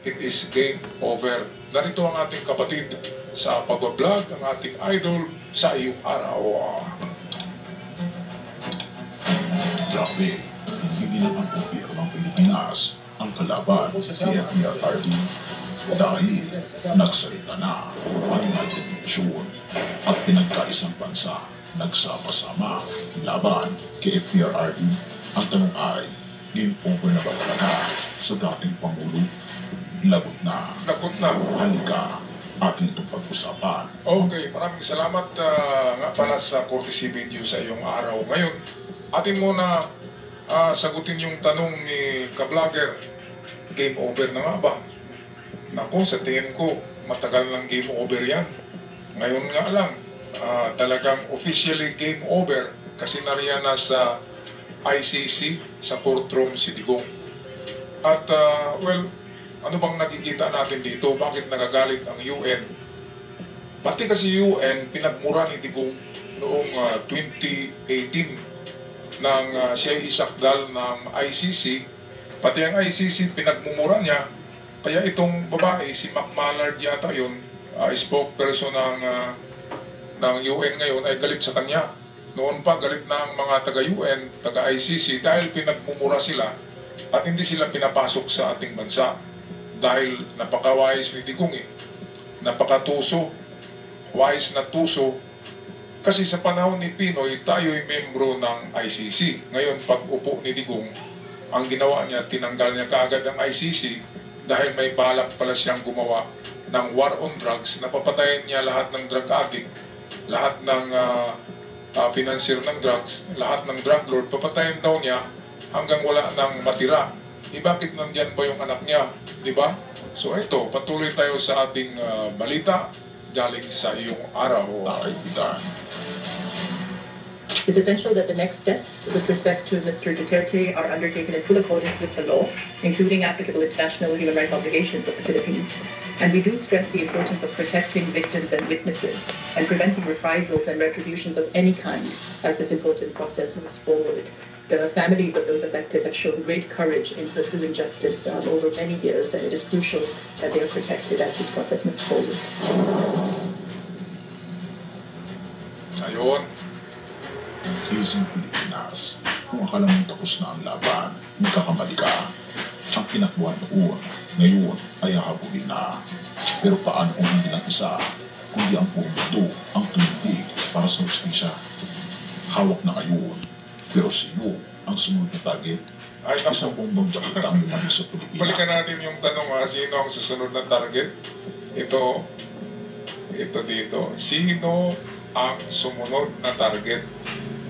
it is game over. Narito ang ating kapatid sa pag-vlog, ang ating idol sa iyong araw. Grabe, hindi lang ang gobyerno ng Pilipinas ang kalaban ni FPRRD dahil nagsalita na ang United Nations at pinagkaisang bansa nagsama-sama laban kay FPRRD. Ang tanong ay, game over na ba talaga sa dating Pangulo? Lagot na. Lagot na. Halika, atin itong pag-usapan. Okay, maraming salamat nga pala sa courtesy video sa iyong araw. Ngayon, atin muna sagutin yung tanong ni ka-vlogger, game over na nga ba? Naku, sa tingin ko, matagal ng game over yan. Ngayon nga lang, talagang officially game over kasi nariyan na sa ICC, sa courtroom si Digong. At well, ano bang nakikita natin dito? Bakit nagagalit ang UN? Pati kasi UN, pinagmura ni Digong noong 2018 nang siya isakdal ng ICC. Pati ang ICC, pinagmumura niya. Kaya itong babae, si Mac Mallard yata yun, spokesperson ng UN ngayon, ay galit sa kanya. Noon pa, galit na ang mga taga-UN, taga-ICC, dahil pinagmumura sila at hindi sila pinapasok sa ating bansa. Dahil napaka-wise ni Digong napakatuso, wise na tuso. Kasi sa panahon ni Pinoy, tayo'y membro ng ICC. Ngayon, pag upo ni Digong, ang ginawa niya, tinanggal niya kaagad ang ICC dahil may balak pala siyang gumawa ng war on drugs, napapatayin niya lahat ng drug addict, lahat ng financier ng drugs, lahat ng drug lord, papatayin daw niya hanggang wala nang matira. Bakit nandyan ba yung anak niya? Di ba? So ito, patuloy tayo sa ating balita galing sa iyong araw. It's essential that the next steps with respect to Mr. Duterte are undertaken in full accordance with the law, including applicable international human rights obligations of the Philippines. And we do stress the importance of protecting victims and witnesses and preventing reprisals and retributions of any kind as this important process moves forward. The families of those affected have shown great courage in pursuing justice over many years, and it is crucial that they are protected as this process moves forward. Ayun. Kising Pilipinas, kung akala mong tapos na ang laban, magkakamali ka. Ang pinakbuhan noon, ngayon ay hahabulin na. Pero paano kung hindi ng isa, kundi ang buong mundo ang tumindig para sa hustisya? Hawak na ngayon, pero sino ang sumunod na target? Isang bombang balita ang lumanig sa Pilipinas. Balikan natin yung tanong, sino ang susunod na target? Ito dito. Sino ang sumunod na target?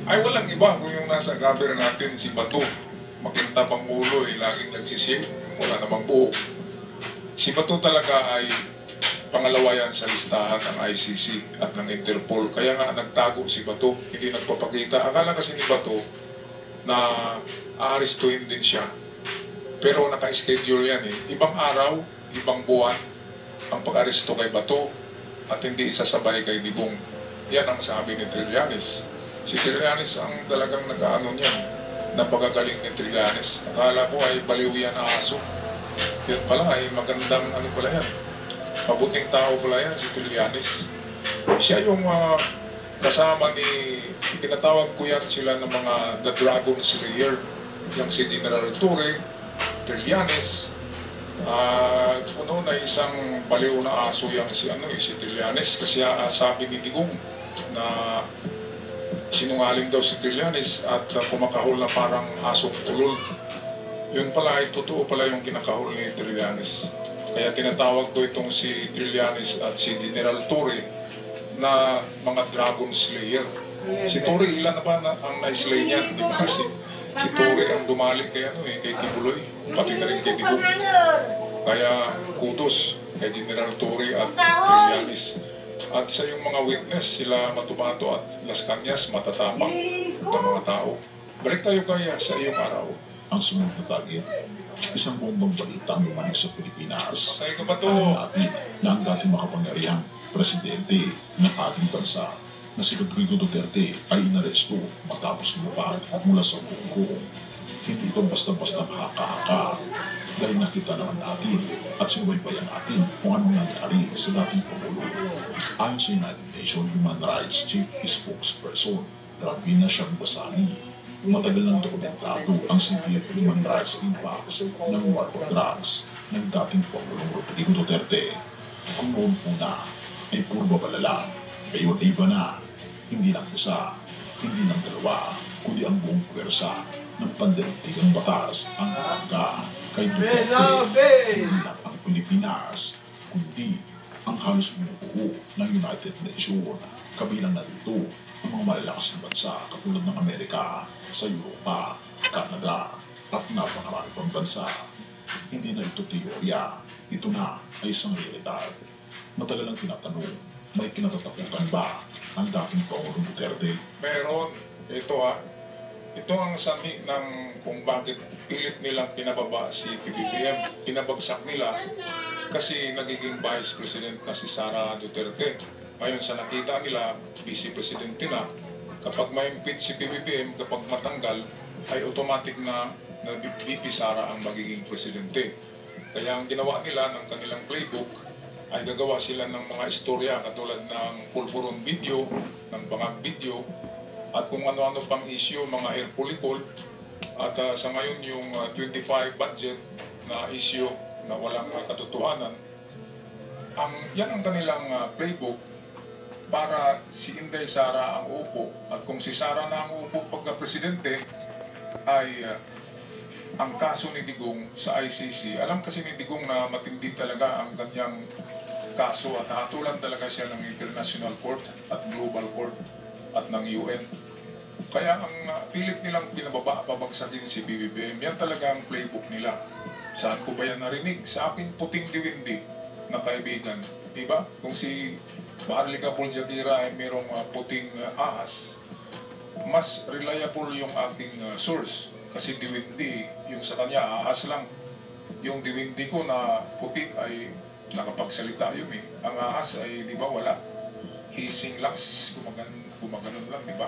Ay walang iba kung yung nasa cover natin si Bato. Makinta pang ulo, laging nagsisip, wala namang buhok. Si Bato talaga ay pangalawa yan sa listahan ng ICC at ng Interpol. Kaya nga nagtago si Bato, hindi nagpapakita. Akala kasi ni Bato na aarestuhin din siya. Pero naka-schedule yan Ibang araw, ibang buwan ang pag-aresto kay Bato at hindi isasabay kay Digong. Yan ang sabi ni Trillanes. Si Trillanes ang talagang nag-ano niyan. Napagagaling ni Trillanes. Akala ko ay baliw yan na aso. Yan pala ay magandang ano pala yan. Mabuting tao pala yan si Trillanes. Siya yung kasama ni, tinatawag ko yan sila ng mga The Dragon Slayer. Yung si General Torre, Trillanes. Na isang baliw na aso yung si Trillanes. Kasi sabi ni Digong na sinungaling daw si Trillanes at kumakahol na parang asong ulol. Yun pala ay totoo pala yung kinakahol ni Trillanes. Kaya tinatawag ko itong si Trillanes at si General Torre na mga Dragon Slayer. Si Torre, ilan na ba ang na-slay niyan? Di ba si Torre ang dumali kay kay Kibuloy, pati na rin kay Digong. Kaya kudos kay General Torre at Trillanes. At sa yung mga witness, sila Matubato at Las Cañas, matatapang ng mga tao. Balik tayo kaya sa iyong araw. Ang sumunod na target, isang bombang balita ang lumanig sa Pilipinas. Patay ka ba to? Alam natin na ang dating makapangyarihang presidente ng ating bansa na si Rodrigo Duterte ay inaresto matapos lumapag mula sa Hong Kong. Hindi ito basta-basta haka-haka. Dahil nakita naman natin at sinubaybayan natin kung anong nangyari sa dating Pangulo. Ayon sa United Nations Human Rights Chief Spokesperson Ravina Shamdasani, matagal nang dokumentado ang severe human rights impacts ng war on drugs ng dating Pangulong Rodrigo Duterte. Kung noon una ay puro babala lang, ngayon ay iba na. Hindi lang isa, hindi lang dalawa, kundi ang buong pwersa ng pandaigdigang batas ang hangga kay Duterte. Hindi lang ang Pilipinas, kundi ang halos buo ng United Nations. Kabilang na dito ang mga malalakas na bansa katulad ng Amerika, sa Europa, Canada, at napakarami pang bansa. Hindi na ito teorya, ito na ay isang realidad. Matagal ang tinatanong, may kinatatakutan ba ang dating Pangulong Duterte? Meron. Ito ang sanhi ng kung bakit pilit nilang pinababa si PBBM. Pinabagsak nila kasi nagiging Vice President na si Sara Duterte. Ngayon sa nakita nila, Vice Presidente na. Kapag may impeach si PBBM, kapag matanggal, ay automatic na VP Sara ang magiging presidente. Kaya ang ginawa nila ng kanilang playbook ay gagawa sila ng mga istorya katulad ng pulburon video, ng bangag video, at kung ano-ano pang issue, mga air polycol. At sa ngayon yung 25 budget na issue na walang katotohanan, yan ang kanilang playbook para si Inday Sara ang uupo. At kung si Sara na ang uupo pagka-presidente, ay ang kaso ni Digong sa ICC. Alam kasi ni Digong na matindi talaga ang kanyang kaso at hatulan talaga siya ng International Court at Global Court at ng UN. Kaya ang pilit nilang pinababa, pabagsakin si BBM, yan talaga ang playbook nila. Saan ko ba yan narinig? Sa aking puting diwindi na kaibigan. Diba? Kung si Maharlika Puljatira ay mayroong puting ahas, mas reliable yung ating source. Kasi diwindi, yung sa kanya ahas lang. Yung diwindi ko na puti ay nakapagsalita yun eh. Ang ahas ay di ba wala. Hissing lang, gumaganon lang, di ba?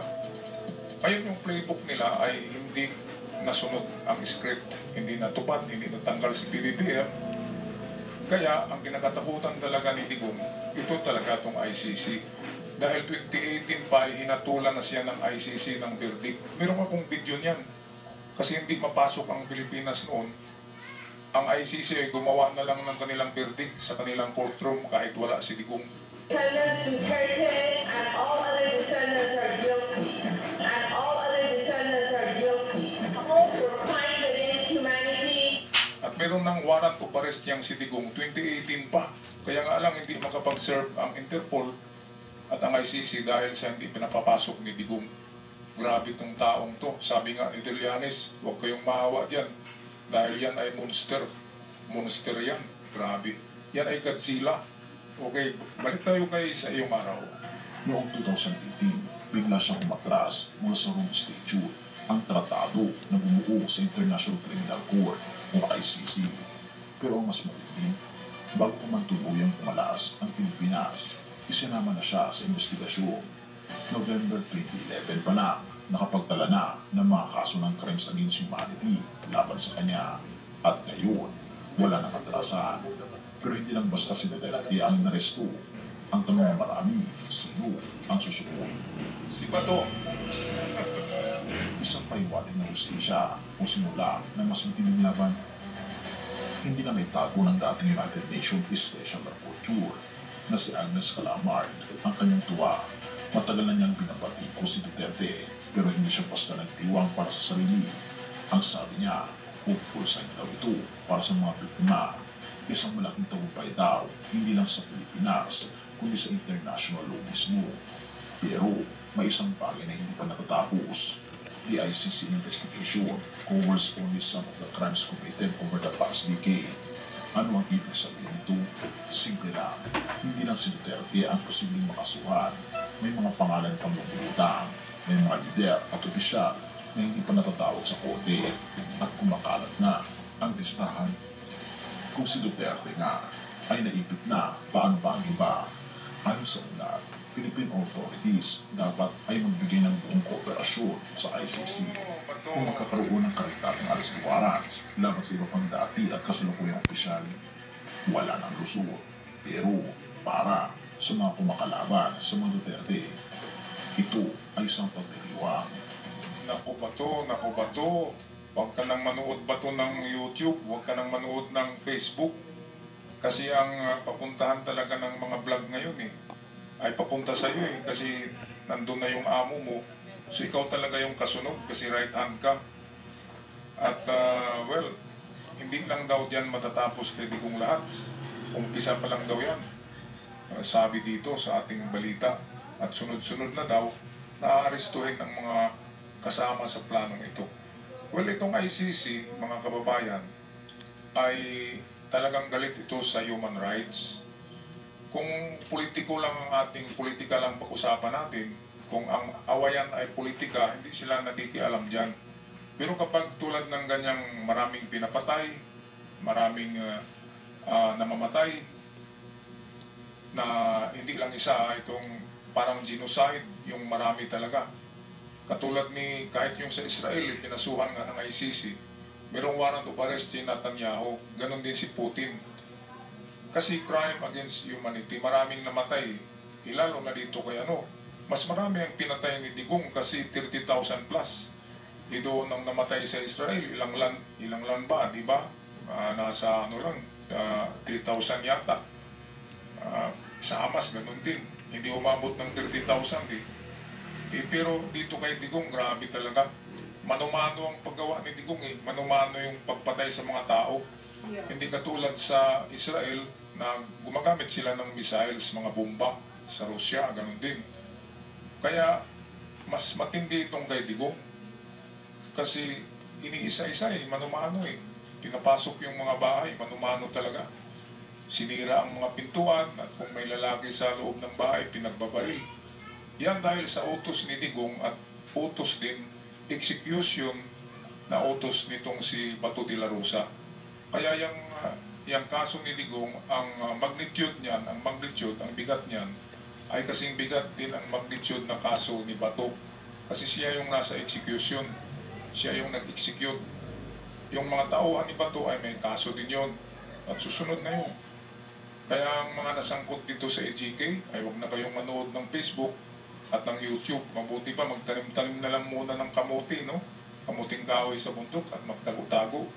Ngayon yung playbook nila ay hindi nasunod ang script, hindi natupad, hindi natanggal si PBBM. Kaya ang kinakatakutan talaga ni Digong, ito talaga itong ICC. Dahil 2018 pa ay hinatulan na siya ng ICC ng verdict. Meron akong video niyan. Kasi hindi mapasok ang Pilipinas noon. Ang ICC ay gumawa na lang ng kanilang verdict sa kanilang courtroom kahit wala si Digong. Defendants Duterte and all other defendants are guilty. And all other defendants are guilty for crimes against humanity. At meron ng warrant of arrest yang si Digong 2018 pa. Kaya nga lang hindi makapag-serve ang Interpol at ang ICC dahil sa hindi pinapapasok ni Digong. Grabe tong taong to. Sabi nga ni Trillanes, huwag kayong maawa dyan. Dahil yan ay monster. Monster yan. Grabe. Yan ay Godzilla. Okay, balik tayo sa iyong araw. Noong 2018, bigla siyang umatras mula sa Rome Statute, ang tratado na bumuo sa International Criminal Court o ICC. Pero ang mas matindi, bago pa man tuluyang pumalas ang Pilipinas, isinama na siya sa investigasyon. November 2011 pa lang, nakapagtala na ng mga kaso ng crimes against humanity laban sa kanya. At ngayon, wala nang atrasan. Pero hindi lang basta si Duterte ang inaresto. Ang tanong ng marami, sino ang susunod? Si Bato. Isang pahiwatig na hustisya o simula ng mas matinding laban. Hindi na may tago ng dating United Nations Special Rapporteur na si Agnes Callamard ang kanyang tuwa. Matagal na niyang binabati ko si Duterte pero hindi siya basta nagtiwang para sa sarili. Ang sabi niya, hopeful sign daw ito para sa mga biktima. Isang malaking tagumpay daw, hindi lang sa Pilipinas, kundi sa international law mismo. Pero may isang bagay na hindi pa natatapos. The ICC investigation covers only some of the crimes committed over the past decade. Ano ang ibig sabihin nito? Simple lang, hindi lang si Duterte ang posibleng makasuhan. May mga pangalan pang lumulutang, may mga lider at opisyal na hindi pa natatawag sa korte at kumakalat na ang listahan. Kung si Duterte nga ay naipit na, paano pa ang iba? Ayon sa ulat, Philippine authorities dapat ay magbigay ng buong kooperasyon sa ICC. kung magkakaroon ng karagdagang arrest warrants laban sa iba pang dati at kasalukuyang opisyal. Wala nang lusot, pero para sa mga kumakalaban sa mga Duterte, ito ay isang pagdiriwang. Naku ba to, naku ba to? Huwag ka nang manood ba to ng YouTube, huwag ka nang manood ng Facebook. Kasi ang papuntahan talaga ng mga vlog ngayon ay papunta sa'yo kasi nandun na yung amo mo. So ikaw talaga yung kasunod kasi right hand ka. At well, hindi lang daw diyan matatapos kay Digong lahat. Umpisa pa lang daw yan. Sabi dito sa ating balita. At sunod-sunod na daw naaarestuhin ng mga kasama sa planong ito. Well, itong ICC, mga kababayan, ay talagang galit ito sa human rights. Kung politiko lang ang ating politika lang pag-usapan natin, kung ang awayan ay politika, hindi sila nakikialam dyan. Pero kapag tulad ng ganyang maraming pinapatay, maraming namamatay, na hindi lang isa, itong parang genocide, yung marami talaga. Katulad ni, kahit yung sa Israel, pinasuhan nga ng ICC, merong warrant of arrest si Netanyahu, ganon din si Putin. Kasi crime against humanity, maraming namatay. Lalo na dito kay mas marami ang pinatay ni Digong kasi 30,000 plus. Doon ang namatay sa Israel, ilang lan ba, di ba? Nasa 3,000 yata. Sa Hamas, ganun din. Hindi umabot ng 30,000 pero dito kay Digong, grabe talaga. Manumano ang paggawa ni Digong Manumano yung pagpatay sa mga tao. Yeah. Hindi katulad sa Israel na gumagamit sila ng missiles, mga bomba sa Russia, ganun din. Kaya mas matindi itong kay Digong. Kasi iniisa-isa manumano Pinapasok yung mga bahay, manumano talaga. Sinira ang mga pintuan at kung may lalaki sa loob ng bahay, pinagbabaril. Yan dahil sa utos ni Digong at utos din, execution na utos nitong si Bato de la Rosa. Kaya yung kaso ni Digong, ang magnitude niyan, ang bigat niyan, ay kasing bigat din ang magnitude na kaso ni Bato. Kasi siya yung nasa execution, siya yung nag-execute. Yung mga tauhan ni Bato ay may kaso din yon at susunod na yun. Kaya ang mga nasangkot dito sa EJK ay huwag na kayong manood ng Facebook at ng YouTube. Mabuti pa magtanim-tanim na lang muna ng kamuti, kamuting kahoy sa bundok at magtago-tago.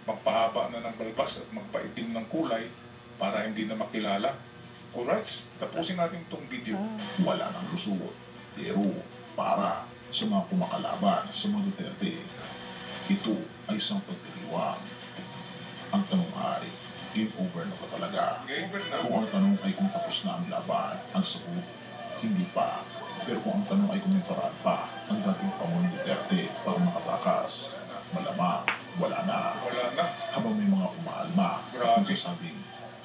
Magpahaba na ng balbas at magpaitim ng kulay para hindi na makilala. Alright, tapusin natin itong video. Wala nang lusot, pero para sa mga kumakalaban sa mga Duterte, ito ay isang pagdiriwang. Ang tanong ay, game over na ba talaga? Kung ang tanong ay kung tapos na ang laban, ang sagot, hindi pa. Pero kung ang tanong ay kung may paraan pa ang dating Pangulong Duterte para makatakas, malamang wala na. Habang may mga umaalma at nagsasabing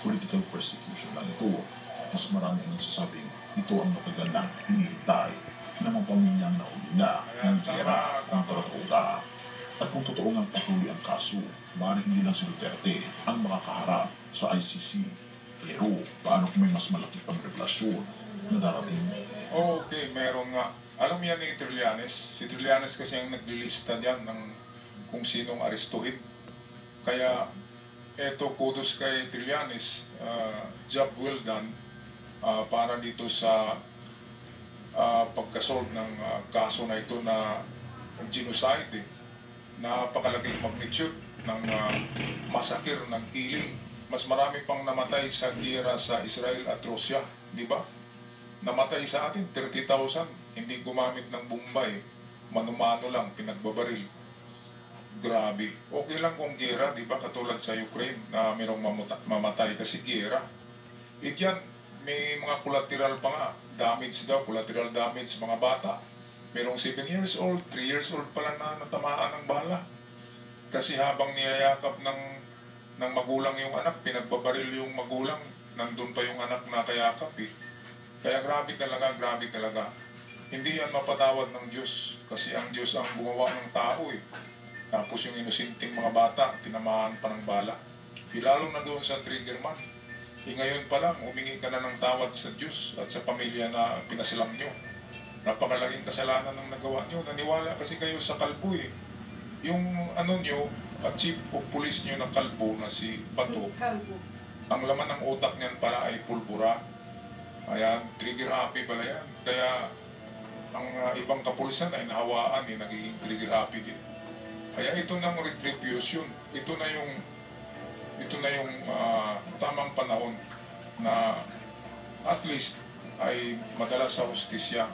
political persecution lang ito, mas marami ang nagsasabing ito ang matagal nang hinihintay ng mga pamilyang nahuli na ng gera kontra droga. At kung totoo ngang patuloy ang kaso, maaaring hindi lang si Duterte ang makakaharap sa ICC. Pero paano kung may mas malaki pang revelasyon na darating? Okay, meron nga. Alam yan ni Trillanes. Si Trillanes kasi ang naglilista diyan ng kung sinong arestuhin. Kaya eto, kudos kay Trillanes. Job well done para dito sa pagkasolve ng kaso na ito na genocide. Napakalaking magnitude ng masakir, ng killing. Mas marami pang namatay sa giyera sa Israel at Russia, di ba? Namatay sa atin 30,000, hindi gumamit ng Bombay, manumano lang, pinagbabaril. Grabe. Okay lang kung giyera, di ba? Katulad sa Ukraine na mayroong mamatay kasi giyera. Diyan, may mga collateral pa nga, damage daw, collateral damage, mga bata. Merong 7 years old, 3 years old pala na natamaan ng bala. Kasi habang niyayakap ng magulang yung anak, pinagbabaril yung magulang, nandun pa yung anak na kayakap Kaya grabe talaga. Hindi yan mapatawad ng Diyos, kasi ang Diyos ang gumawa ng tao Tapos yung inusinting mga bata, tinamaan pa ng bala. Lalo na doon sa trigger man. Ngayon pa lang, humingi ka na ng tawad sa Diyos at sa pamilya na pinasilang nyo. Napakalaking kasalanan ng nagawa nyo. Naniwala kasi kayo sa kalbo yung ano nyo, chief of police nyo na kalbo na si Bato, ang laman ng utak niyan pala ay pulbura. Ayan, trigger happy pala yan. Kaya ang ibang kapulisan ay nahawaan, nagiging trigger happy din. Kaya ito ng retribution, ito na yung tamang panahon na at least ay madala sa hustisya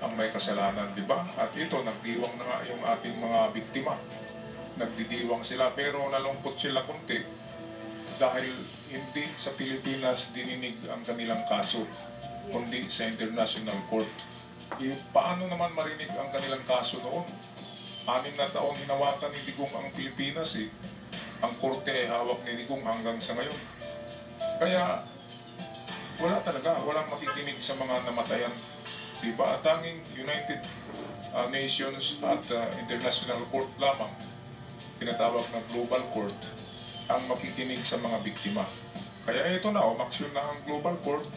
ang may kasalanan, di ba? At ito, nagdiwang na nga yung ating mga biktima. Nagdidiwang sila, pero nalungkot sila konti dahil hindi sa Pilipinas dininig ang kanilang kaso, kundi sa International Court. Paano naman marinig ang kanilang kaso noon? 6 na taon hinawakan ni Digong ang Pilipinas eh. Ang korte ay hawak ni Digong hanggang sa ngayon. Kaya wala talaga, walang makikinig sa mga namatayan. Diba? Tanging United Nations at International Court lamang, tinatawag na Global Court, ang makikinig sa mga biktima. Kaya ito na, umaksyon na ang Global Court,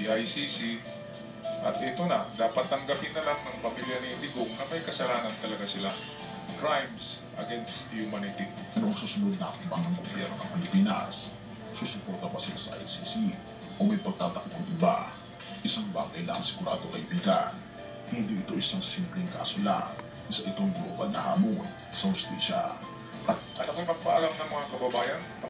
the ICC, at ito na, dapat tanggapin na lang ng pamilya ni Digong na may kasalanan talaga sila. Crimes against humanity. Ano ang susunod na hakbang ng gobyerno ng Pilipinas? Susuporta ba sila sa ICC o may pagtatakbong iba? Isang bagay lang sigurado kaibigan, hindi ito isang simpleng kaso lang, isa itong global na hamon sa hustisya. At ako'y magpaalam ng mga kababayan,